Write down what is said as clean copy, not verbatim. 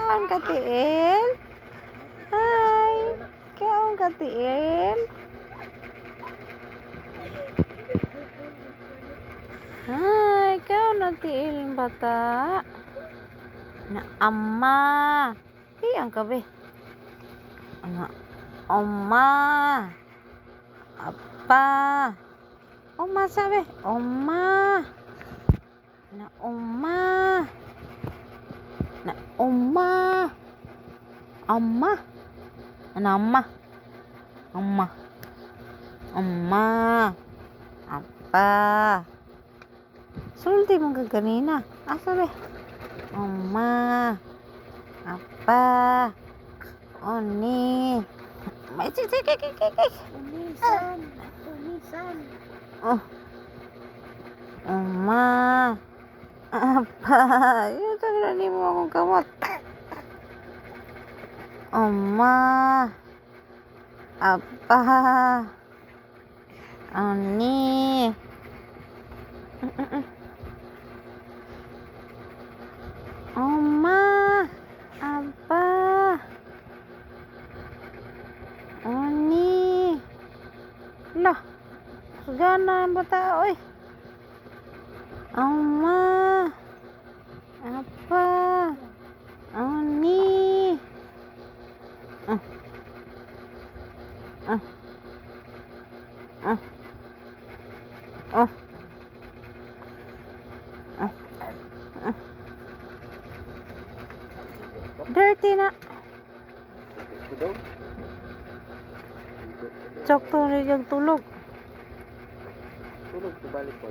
Kaon ka tiil? Hi. Kaon ka tiil? Hi, kaon na tiil bata. Na amma. Iyang ka be. Na Oma. Apa. Oma sabi. Oma. Na Oma. Na Oma. Amma. Na Amma. Amma. Amma. Apa. Sulti mo ka kanina. Asa be? Oma. Apa. Oni. May sige. Tumisan. Tumisan. Oh. Oma. Apa. Yun talaga ni mo akong kamot. Oma. Apa. Oni. Oma. Apa. Oni. Lah. Sugana ang bata, oy. Oma. Apa. Oni. Ah. Ah. Ah. Ah. Ah. Ah. Dirty na. Tsok to tulog. Tulog, balik po.